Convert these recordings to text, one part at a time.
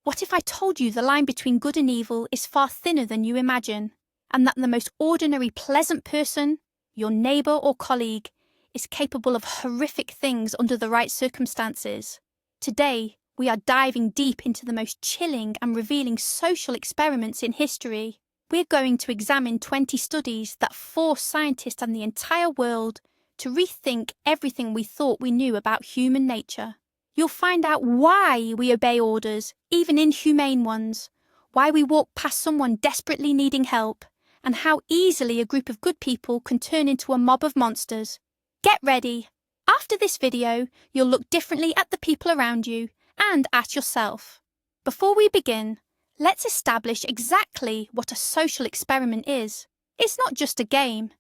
What if I told you the line between good and evil is far thinner than you imagine, and that the most ordinary pleasant person, your neighbour or colleague, is capable of horrific things under the right circumstances? Today, we are diving deep into the most chilling and revealing social experiments in history. We're going to examine 20 studies that force scientists and the entire world to rethink everything we thought we knew about human nature. You'll find out why we obey orders, even inhumane ones, why we walk past someone desperately needing help, and how easily a group of good people can turn into a mob of monsters. Get ready! After this video, you'll look differently at the people around you and at yourself. Before we begin, let's establish exactly what a social experiment is. It's not just a game.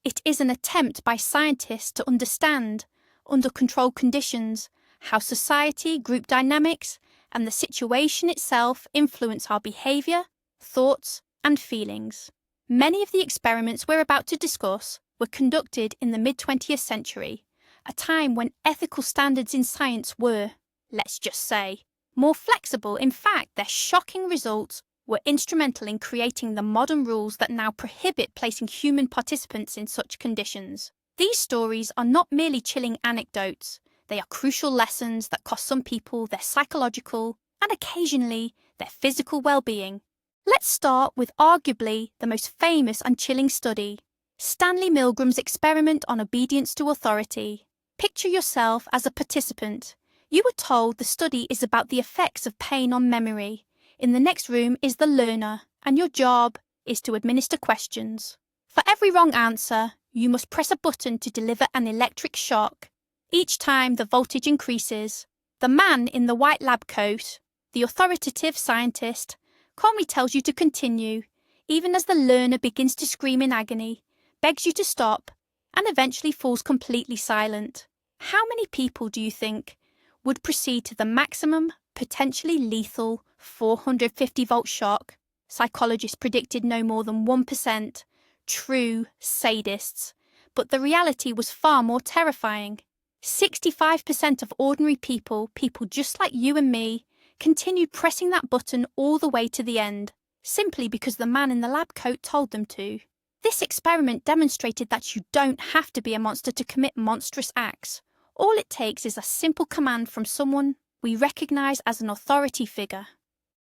It is an attempt by scientists to understand, under controlled conditions, how society, group dynamics, and the situation itself influence our behaviour, thoughts, and feelings. Many of the experiments we're about to discuss were conducted in the mid-20th century, a time when ethical standards in science were, let's just say, more flexible. In fact, their shocking results were instrumental in creating the modern rules that now prohibit placing human participants in such conditions. These stories are not merely chilling anecdotes. They are crucial lessons that cost some people their psychological and occasionally their physical well-being. Let's start with arguably the most famous and chilling study, Stanley Milgram's experiment on obedience to authority. Picture yourself as a participant. You were told the study is about the effects of pain on memory. In the next room is the learner, and your job is to administer questions. For every wrong answer, you must press a button to deliver an electric shock. Each time the voltage increases, the man in the white lab coat, the authoritative scientist, calmly tells you to continue, even as the learner begins to scream in agony, begs you to stop, and eventually falls completely silent. How many people do you think would proceed to the maximum, potentially lethal 450-volt shock? Psychologists predicted no more than 1%, true sadists. But the reality was far more terrifying. 65% of ordinary people just like you and me, continued pressing that button all the way to the end, simply because the man in the lab coat told them to. This experiment demonstrated that you don't have to be a monster to commit monstrous acts. All it takes is a simple command from someone we recognise as an authority figure.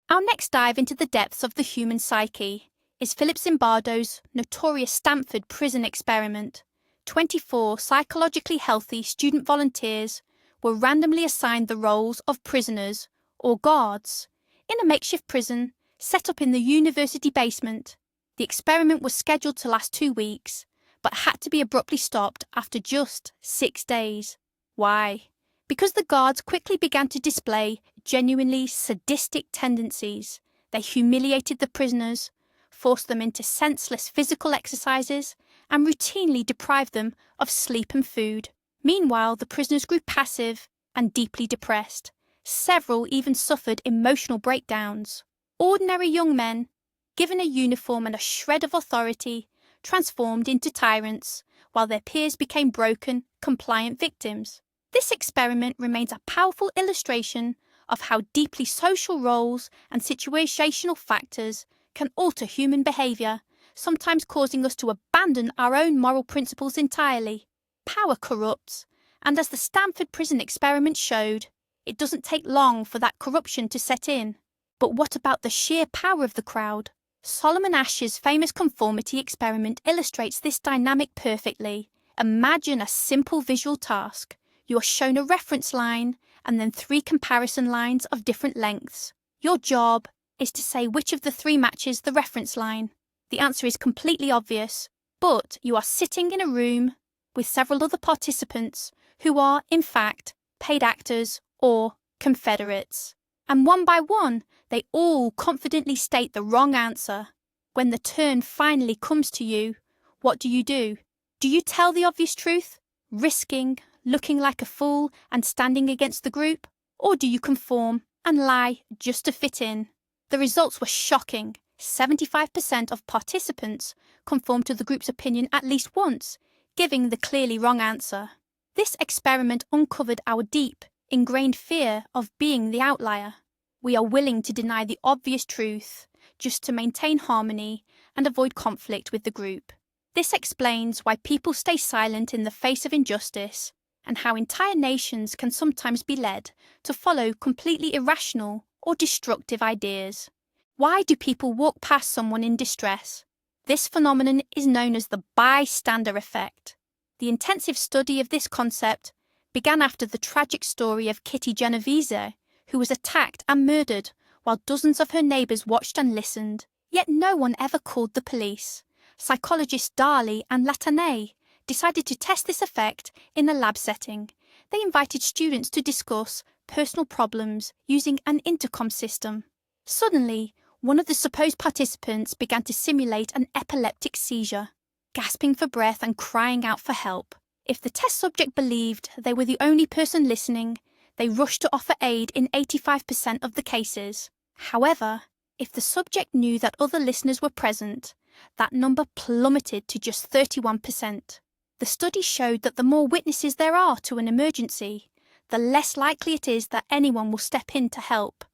Our next dive into the depths of the human psyche is Philip Zimbardo's notorious Stanford Prison Experiment. 24 psychologically healthy student volunteers were randomly assigned the roles of prisoners or guards in a makeshift prison set up in the university basement. The experiment was scheduled to last 2 weeks, but had to be abruptly stopped after just 6 days. Why? Because the guards quickly began to display genuinely sadistic tendencies. They humiliated the prisoners, forced them into senseless physical exercises, and routinely deprived them of sleep and food. Meanwhile, the prisoners grew passive and deeply depressed. Several even suffered emotional breakdowns. Ordinary young men, given a uniform and a shred of authority, transformed into tyrants, while their peers became broken, compliant victims. This experiment remains a powerful illustration of how deeply social roles and situational factors can alter human behaviour, sometimes causing us to abandon our own moral principles entirely. Power corrupts, and as the Stanford Prison Experiment showed, it doesn't take long for that corruption to set in. But what about the sheer power of the crowd? Solomon Asch's famous conformity experiment illustrates this dynamic perfectly. Imagine a simple visual task. You are shown a reference line and then 3 comparison lines of different lengths. Your job is to say which of the 3 matches the reference line. The answer is completely obvious, but you are sitting in a room with several other participants who are, in fact, paid actors or confederates. And one by one, they all confidently state the wrong answer. When the turn finally comes to you, what do? Do you tell the obvious truth, risking looking like a fool and standing against the group? Or do you conform and lie just to fit in? The results were shocking. 75% of participants conformed to the group's opinion at least once, giving the clearly wrong answer. This experiment uncovered our deep, ingrained fear of being the outlier. We are willing to deny the obvious truth just to maintain harmony and avoid conflict with the group. This explains why people stay silent in the face of injustice and how entire nations can sometimes be led to follow completely irrational or destructive ideas. Why do people walk past someone in distress? This phenomenon is known as the bystander effect. The intensive study of this concept began after the tragic story of Kitty Genovese, who was attacked and murdered while dozens of her neighbours watched and listened, yet no one ever called the police. Psychologists Dali and Latané decided to test this effect in a lab setting. They invited students to discuss personal problems using an intercom system. Suddenly, one of the supposed participants began to simulate an epileptic seizure, gasping for breath and crying out for help. If the test subject believed they were the only person listening, they rushed to offer aid in 85% of the cases. However, if the subject knew that other listeners were present, that number plummeted to just 31%. The study showed that the more witnesses there are to an emergency, the less likely it is that anyone will step in to help.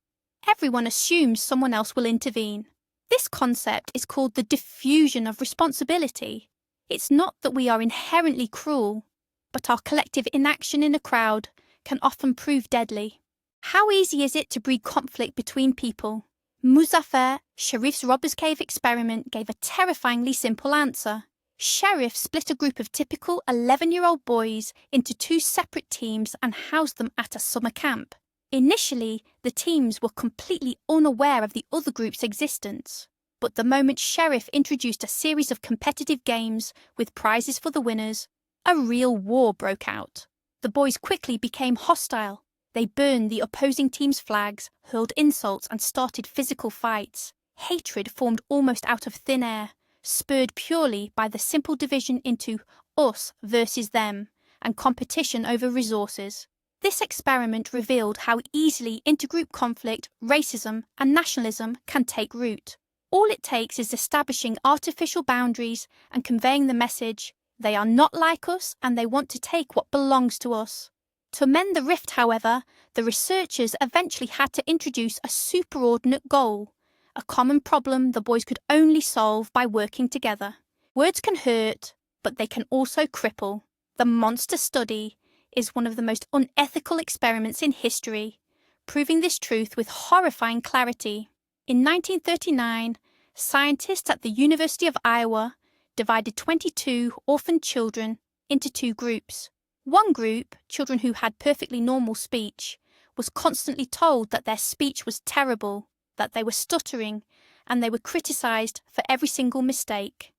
Everyone assumes someone else will intervene. This concept is called the diffusion of responsibility. It's not that we are inherently cruel, but our collective inaction in a crowd can often prove deadly. How easy is it to breed conflict between people? Muzaffar Sherif's Robbers Cave experiment gave a terrifyingly simple answer. Sherif split a group of typical 11-year-old boys into two separate teams and housed them at a summer camp. Initially, the teams were completely unaware of the other group's existence. But the moment Sherif introduced a series of competitive games with prizes for the winners, a real war broke out. The boys quickly became hostile. They burned the opposing team's flags, hurled insults, and started physical fights. Hatred formed almost out of thin air, spurred purely by the simple division into us versus them and competition over resources. This experiment revealed how easily intergroup conflict, racism, and nationalism can take root. All it takes is establishing artificial boundaries and conveying the message, they are not like us and they want to take what belongs to us. To mend the rift, however, the researchers eventually had to introduce a superordinate goal, a common problem the boys could only solve by working together. Words can hurt, but they can also cripple. The monster study is one of the most unethical experiments in history, proving this truth with horrifying clarity. In 1939, scientists at the University of Iowa divided 22 orphaned children into two groups. One group, children who had perfectly normal speech, was constantly told that their speech was terrible, that they were stuttering, and they were criticised for every single mistake.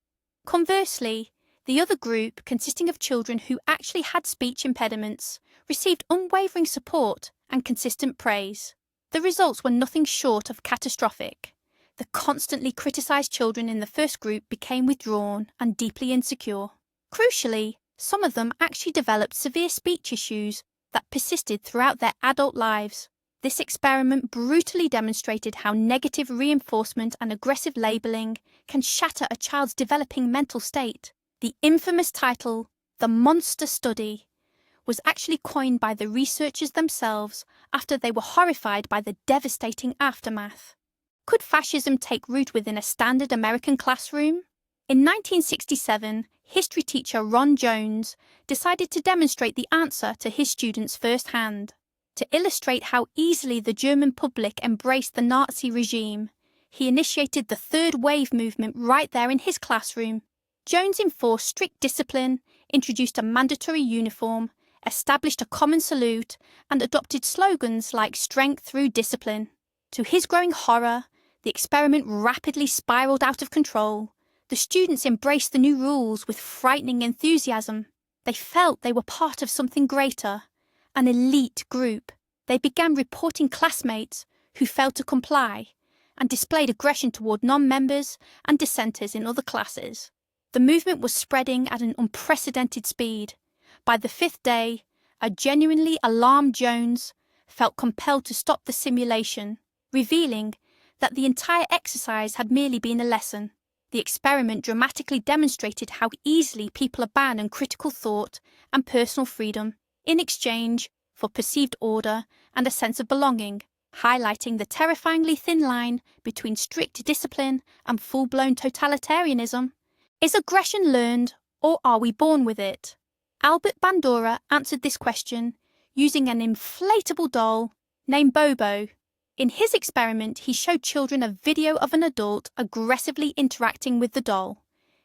Conversely, the other group, consisting of children who actually had speech impediments, received unwavering support and consistent praise. The results were nothing short of catastrophic. The constantly criticised children in the first group became withdrawn and deeply insecure. Crucially, some of them actually developed severe speech issues that persisted throughout their adult lives. This experiment brutally demonstrated how negative reinforcement and aggressive labelling can shatter a child's developing mental state. The infamous title, The Monster Study, was actually coined by the researchers themselves after they were horrified by the devastating aftermath. Could fascism take root within a standard American classroom? In 1967, history teacher Ron Jones decided to demonstrate the answer to his students firsthand. To illustrate how easily the German public embraced the Nazi regime, he initiated the Third Wave movement right there in his classroom. Jones enforced strict discipline, introduced a mandatory uniform, established a common salute, and adopted slogans like strength through discipline. To his growing horror, the experiment rapidly spiraled out of control. The students embraced the new rules with frightening enthusiasm. They felt they were part of something greater, an elite group. They began reporting classmates who failed to comply and displayed aggression toward non-members and dissenters in other classes. The movement was spreading at an unprecedented speed. By the fifth day, a genuinely alarmed Jones felt compelled to stop the simulation, revealing that the entire exercise had merely been a lesson. The experiment dramatically demonstrated how easily people abandon critical thought and personal freedom in exchange for perceived order and a sense of belonging. highlighting the terrifyingly thin line between strict discipline and full-blown totalitarianism. Is aggression learned, or are we born with it? Albert Bandura answered this question using an inflatable doll named Bobo. In his experiment, he showed children a video of an adult aggressively interacting with the doll,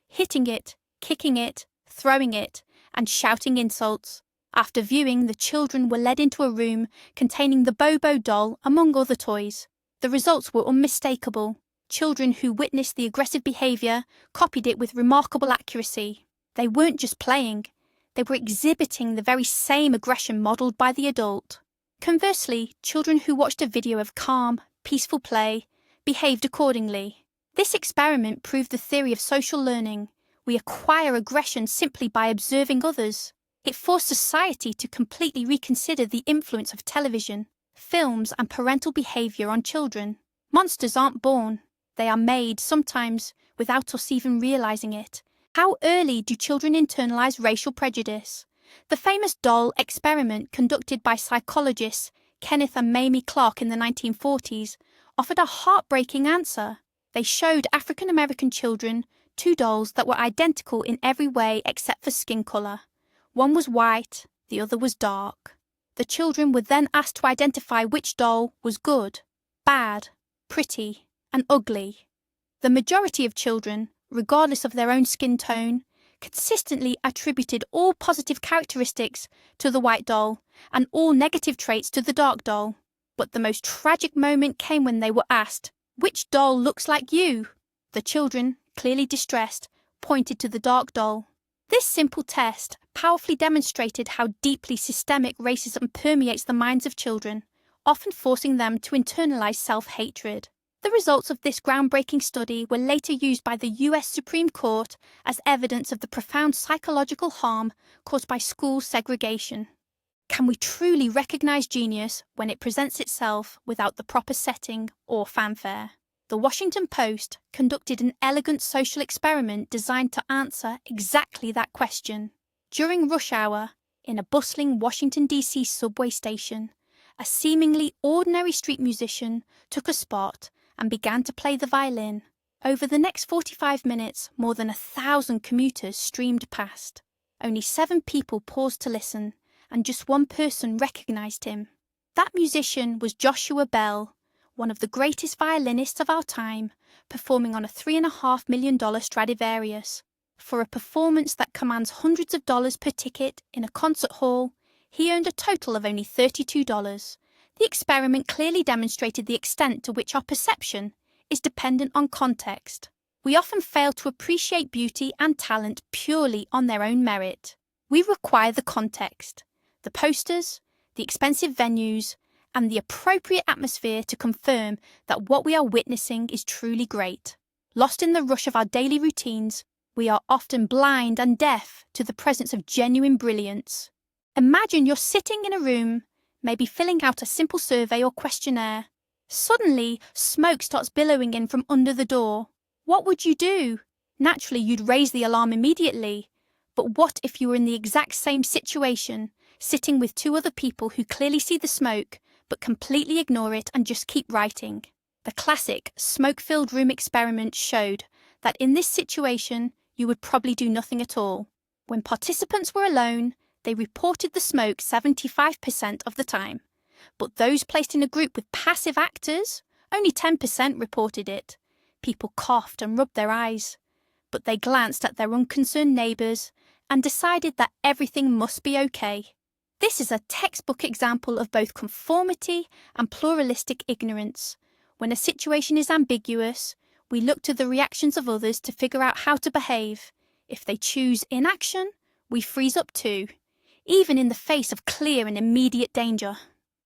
hitting it, kicking it, throwing it, and shouting insults. After viewing, the children were led into a room containing the Bobo doll among other toys. The results were unmistakable. Children who witnessed the aggressive behaviour copied it with remarkable accuracy. They weren't just playing, they were exhibiting the very same aggression modelled by the adult. Conversely, children who watched a video of calm, peaceful play behaved accordingly. This experiment proved the theory of social learning. We acquire aggression simply by observing others. It forced society to completely reconsider the influence of television, films, and parental behaviour on children. Monsters aren't born. They are made, sometimes, without us even realising it. How early do children internalise racial prejudice? The famous doll experiment conducted by psychologists Kenneth and Mamie Clark in the 1940s offered a heartbreaking answer. They showed African American children two dolls that were identical in every way except for skin colour. One was white, the other was dark. The children were then asked to identify which doll was good, bad, pretty, and ugly. The majority of children, regardless of their own skin tone, consistently attributed all positive characteristics to the white doll and all negative traits to the dark doll. But the most tragic moment came when they were asked, "Which doll looks like you?" The children, clearly distressed, pointed to the dark doll. This simple test powerfully demonstrated how deeply systemic racism permeates the minds of children, often forcing them to internalise self-hatred. The results of this groundbreaking study were later used by the US Supreme Court as evidence of the profound psychological harm caused by school segregation. Can we truly recognise genius when it presents itself without the proper setting or fanfare? The Washington Post conducted an elegant social experiment designed to answer exactly that question. During rush hour, in a bustling Washington, D.C. subway station, a seemingly ordinary street musician took a spot and began to play the violin. Over the next 45 minutes, more than 1,000 commuters streamed past. Only 7 people paused to listen, and just one person recognised him. That musician was Joshua Bell, one of the greatest violinists of our time, performing on a $3.5 million Stradivarius. For a performance that commands hundreds of dollars per ticket in a concert hall, he earned a total of only $32. The experiment clearly demonstrated the extent to which our perception is dependent on context. We often fail to appreciate beauty and talent purely on their own merit. We require the context, the posters, the expensive venues, and the appropriate atmosphere to confirm that what we are witnessing is truly great. Lost in the rush of our daily routines, we are often blind and deaf to the presence of genuine brilliance. Imagine you're sitting in a room, maybe filling out a simple survey or questionnaire. Suddenly, smoke starts billowing in from under the door. What would you do? Naturally, you'd raise the alarm immediately. But what if you were in the exact same situation, sitting with 2 other people who clearly see the smoke, but completely ignore it and just keep writing? The classic smoke-filled room experiment showed that in this situation, you would probably do nothing at all. When participants were alone, they reported the smoke 75% of the time. But those placed in a group with passive actors, only 10% reported it. People coughed and rubbed their eyes, but they glanced at their unconcerned neighbours and decided that everything must be okay. This is a textbook example of both conformity and pluralistic ignorance. When a situation is ambiguous, we look to the reactions of others to figure out how to behave. If they choose inaction, we freeze up too, even in the face of clear and immediate danger.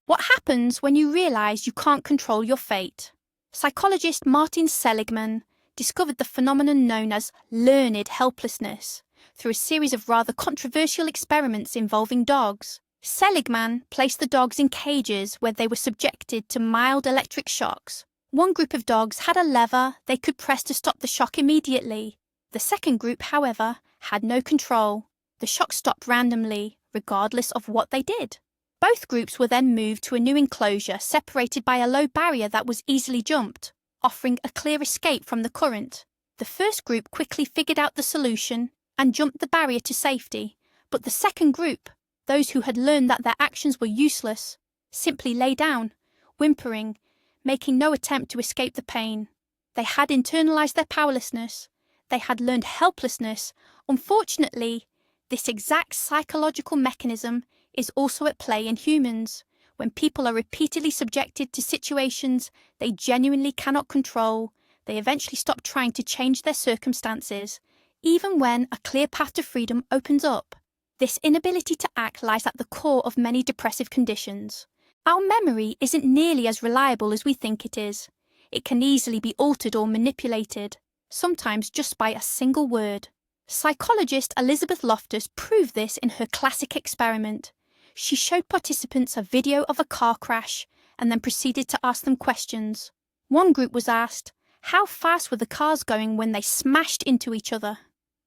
What happens when you realise you can't control your fate? Psychologist Martin Seligman discovered the phenomenon known as learned helplessness through a series of rather controversial experiments involving dogs. Seligman placed the dogs in cages where they were subjected to mild electric shocks. One group of dogs had a lever they could press to stop the shock immediately. The second group, however, had no control. The shock stopped randomly, regardless of what they did. Both groups were then moved to a new enclosure separated by a low barrier that was easily jumped, offering a clear escape from the current. The first group quickly figured out the solution and jumped the barrier to safety, but the second group, those who had learned that their actions were useless, simply lay down, whimpering, making no attempt to escape the pain. They had internalized their powerlessness. They had learned helplessness. Unfortunately, this exact psychological mechanism is also at play in humans. When people are repeatedly subjected to situations they genuinely cannot control, they eventually stop trying to change their circumstances, even when a clear path to freedom opens up. This inability to act lies at the core of many depressive conditions. Our memory isn't nearly as reliable as we think it is. It can easily be altered or manipulated, sometimes just by a single word. Psychologist Elizabeth Loftus proved this in her classic experiment. She showed participants a video of a car crash and then proceeded to ask them questions. One group was asked, how fast were the cars going when they smashed into each other?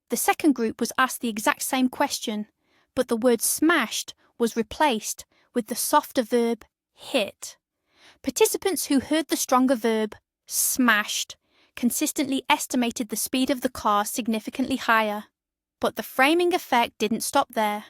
The second group was asked the exact same question, but the word smashed was replaced with the softer verb hit. Participants who heard the stronger verb smashed consistently estimated the speed of the car significantly higher. But the framing effect didn't stop there.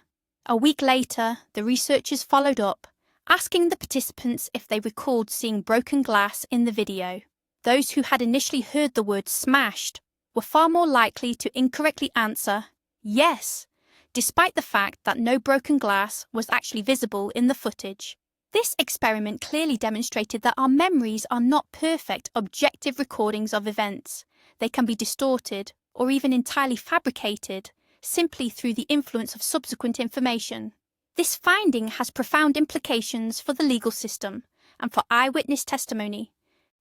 A week later, the researchers followed up, asking the participants if they recalled seeing broken glass in the video. Those who had initially heard the word smashed were far more likely to incorrectly answer yes, despite the fact that no broken glass was actually visible in the footage. This experiment clearly demonstrated that our memories are not perfect, objective recordings of events. They can be distorted, or even entirely fabricated, simply through the influence of subsequent information. This finding has profound implications for the legal system and for eyewitness testimony.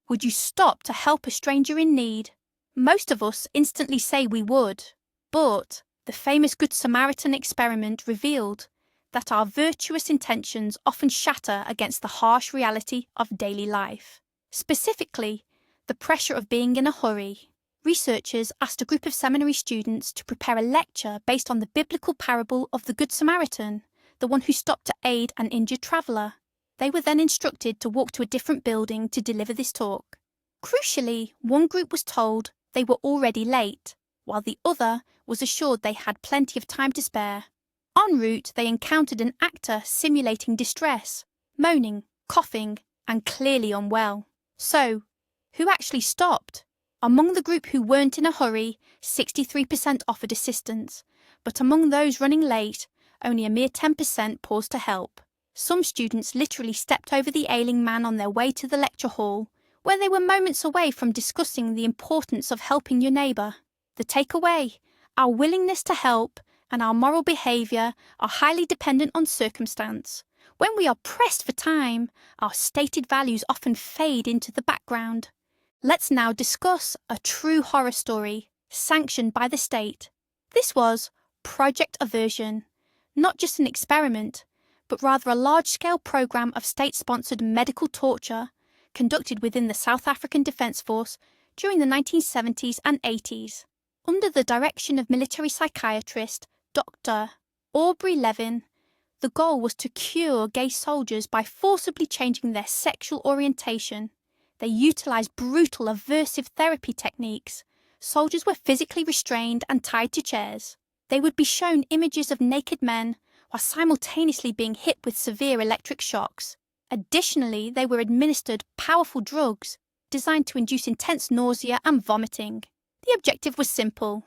Would you stop to help a stranger in need? Most of us instantly say we would, but the famous Good Samaritan experiment revealed that our virtuous intentions often shatter against the harsh reality of daily life. Specifically, the pressure of being in a hurry. Researchers asked a group of seminary students to prepare a lecture based on the biblical parable of the Good Samaritan, the one who stopped to aid an injured traveller. They were then instructed to walk to a different building to deliver this talk. Crucially, one group was told they were already late, while the other was assured they had plenty of time to spare. En route, they encountered an actor simulating distress, moaning, coughing, and clearly unwell. So, who actually stopped? Among the group who weren't in a hurry, 63% offered assistance, but among those running late, only a mere 10% paused to help. Some students literally stepped over the ailing man on their way to the lecture hall, where they were moments away from discussing the importance of helping your neighbour. The takeaway: our willingness to help and our moral behaviour are highly dependent on circumstance. When we are pressed for time, our stated values often fade into the background. Let's now discuss a true horror story, sanctioned by the state. This was Project Aversion, not just an experiment, but rather a large-scale program of state-sponsored medical torture conducted within the South African Defence Force during the 1970s and 80s. Under the direction of military psychiatrist Dr. Aubrey Levin, the goal was to cure gay soldiers by forcibly changing their sexual orientation. They utilised brutal, aversive therapy techniques. Soldiers were physically restrained and tied to chairs. They would be shown images of naked men while simultaneously being hit with severe electric shocks. Additionally, they were administered powerful drugs designed to induce intense nausea and vomiting. The objective was simple: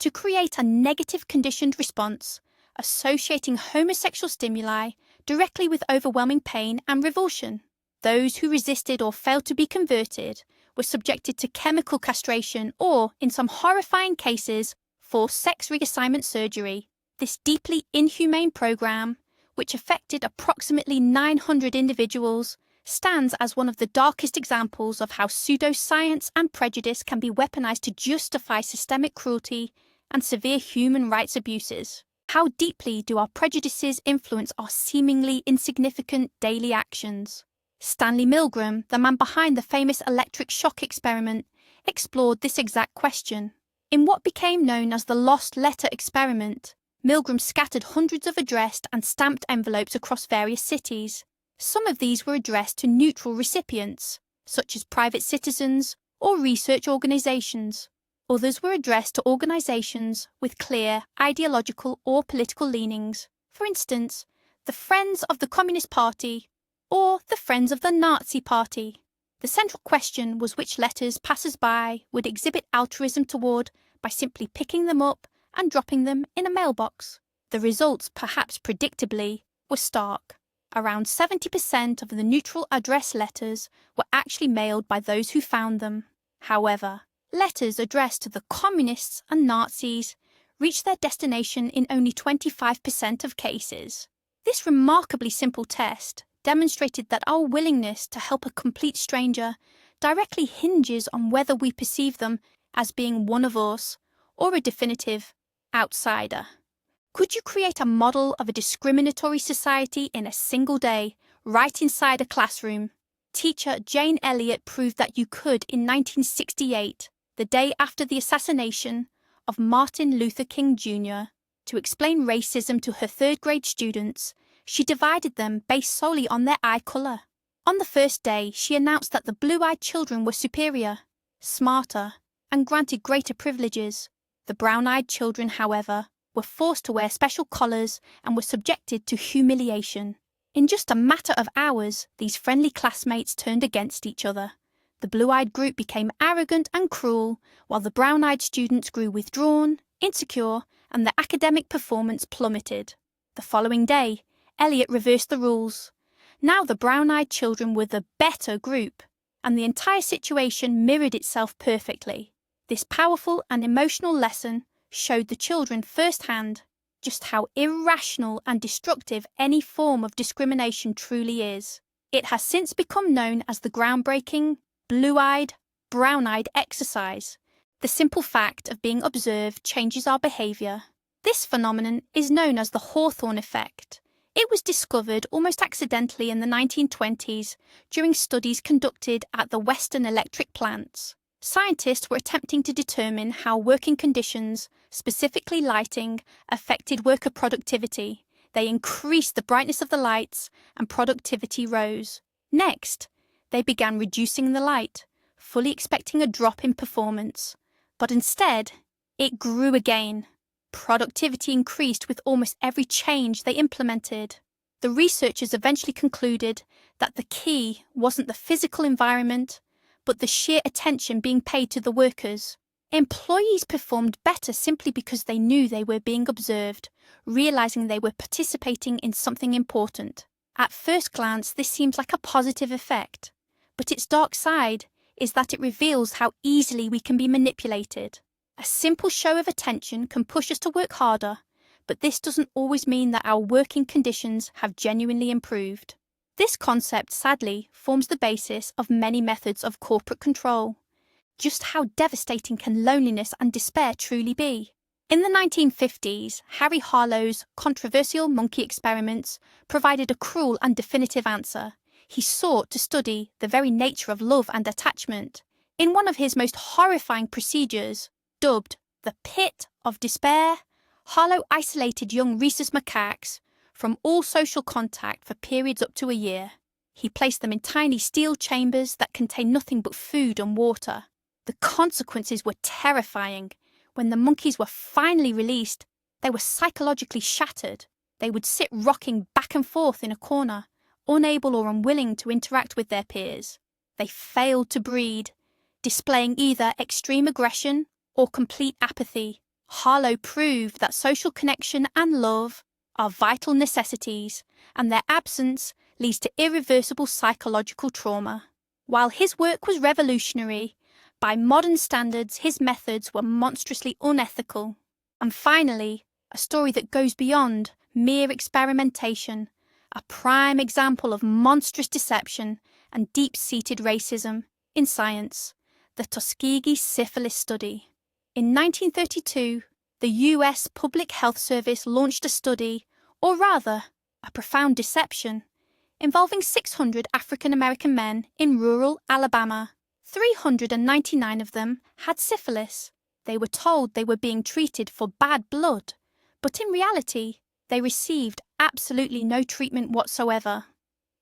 to create a negative conditioned response, associating homosexual stimuli directly with overwhelming pain and revulsion. Those who resisted or failed to be converted were subjected to chemical castration or, in some horrifying cases, forced sex reassignment surgery. This deeply inhumane program, which affected approximately 900 individuals, stands as one of the darkest examples of how pseudoscience and prejudice can be weaponized to justify systemic cruelty and severe human rights abuses. How deeply do our prejudices influence our seemingly insignificant daily actions? Stanley Milgram, the man behind the famous electric shock experiment, explored this exact question. In what became known as the Lost Letter Experiment, Milgram scattered hundreds of addressed and stamped envelopes across various cities. Some of these were addressed to neutral recipients, such as private citizens or research organisations. Others were addressed to organisations with clear ideological or political leanings, for instance, the Friends of the Communist Party or the Friends of the Nazi Party. The central question was which letters passers-by would exhibit altruism toward by simply picking them up and dropping them in a mailbox. The results, perhaps predictably, were stark. Around 70% of the neutral address letters were actually mailed by those who found them. However, letters addressed to the communists and Nazis reached their destination in only 25% of cases. This remarkably simple test demonstrated that our willingness to help a complete stranger directly hinges on whether we perceive them as being one of us or a definitive outsider. Could you create a model of a discriminatory society in a single day, right inside a classroom? Teacher Jane Elliott proved that you could in 1968, the day after the assassination of Martin Luther King Jr. To explain racism to her third-grade students, she divided them based solely on their eye colour. On the first day, she announced that the blue-eyed children were superior, smarter, and granted greater privileges. The brown-eyed children, however, were forced to wear special collars and were subjected to humiliation. In just a matter of hours, these friendly classmates turned against each other. The blue-eyed group became arrogant and cruel, while the brown-eyed students grew withdrawn, insecure, and their academic performance plummeted. The following day, Elliott reversed the rules. Now the brown-eyed children were the better group, and the entire situation mirrored itself perfectly. This powerful and emotional lesson showed the children firsthand just how irrational and destructive any form of discrimination truly is. It has since become known as the groundbreaking, blue-eyed, brown-eyed exercise. The simple fact of being observed changes our behaviour. This phenomenon is known as the Hawthorne effect. It was discovered almost accidentally in the 1920s during studies conducted at the Western Electric plants. Scientists were attempting to determine how working conditions, specifically lighting, affected worker productivity. They increased the brightness of the lights and productivity rose. Next, they began reducing the light, fully expecting a drop in performance. But instead, it grew again. Productivity increased with almost every change they implemented. The researchers eventually concluded that the key wasn't the physical environment, but the sheer attention being paid to the workers. Employees performed better simply because they knew they were being observed, realizing they were participating in something important. At first glance, this seems like a positive effect, but its dark side is that it reveals how easily we can be manipulated. A simple show of attention can push us to work harder, but this doesn't always mean that our working conditions have genuinely improved. This concept, sadly, forms the basis of many methods of corporate control. Just how devastating can loneliness and despair truly be? In the 1950s, Harry Harlow's controversial monkey experiments provided a cruel and definitive answer. He sought to study the very nature of love and attachment. In one of his most horrifying procedures, dubbed the Pit of Despair, Harlow isolated young rhesus macaques from all social contact for periods up to a year. He placed them in tiny steel chambers that contained nothing but food and water. The consequences were terrifying. When the monkeys were finally released, they were psychologically shattered. They would sit rocking back and forth in a corner, unable or unwilling to interact with their peers. They failed to breed, displaying either extreme aggression or complete apathy. Harlow proved that social connection and love are vital necessities, and their absence leads to irreversible psychological trauma. While his work was revolutionary, by modern standards his methods were monstrously unethical. And finally, a story that goes beyond mere experimentation, a prime example of monstrous deception and deep-seated racism in science, the Tuskegee syphilis study. In 1932, the US Public Health Service launched a study, or rather, a profound deception, involving 600 African American men in rural Alabama. 399 of them had syphilis. They were told they were being treated for bad blood, But in reality, they received absolutely no treatment whatsoever.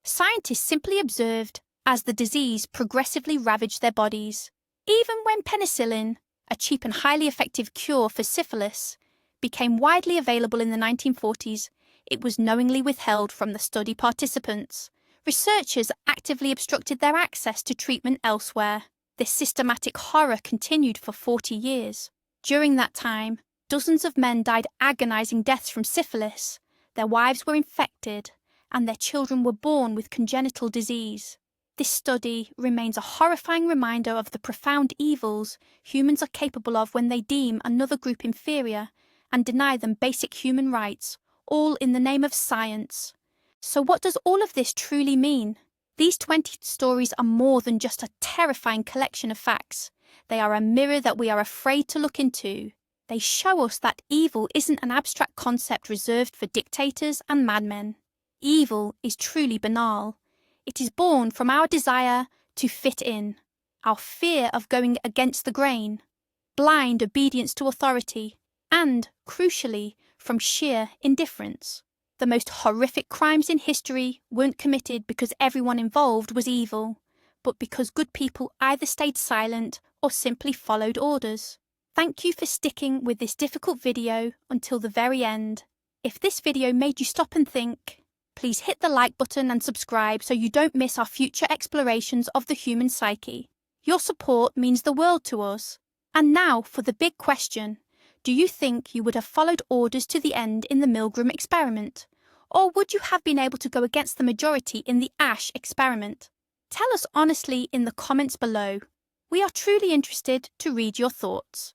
Scientists simply observed as the disease progressively ravaged their bodies. Even when penicillin, a cheap and highly effective cure for syphilis, became widely available in the 1940s, it was knowingly withheld from the study participants. Researchers actively obstructed their access to treatment elsewhere. This systematic horror continued for 40 years. During that time, dozens of men died agonizing deaths from syphilis, their wives were infected, and their children were born with congenital disease. This study remains a horrifying reminder of the profound evils humans are capable of when they deem another group inferior and deny them basic human rights, all in the name of science. So what does all of this truly mean? These 20 stories are more than just a terrifying collection of facts. They are a mirror that we are afraid to look into. They show us that evil isn't an abstract concept reserved for dictators and madmen. Evil is truly banal. It is born from our desire to fit in, our fear of going against the grain, blind obedience to authority, and, crucially, from sheer indifference. The most horrific crimes in history weren't committed because everyone involved was evil, but because good people either stayed silent or simply followed orders. Thank you for sticking with this difficult video until the very end. If this video made you stop and think, please hit the like button and subscribe so you don't miss our future explorations of the human psyche. Your support means the world to us. And now for the big question. Do you think you would have followed orders to the end in the Milgram experiment? Or would you have been able to go against the majority in the Ash experiment? Tell us honestly in the comments below. We are truly interested to read your thoughts.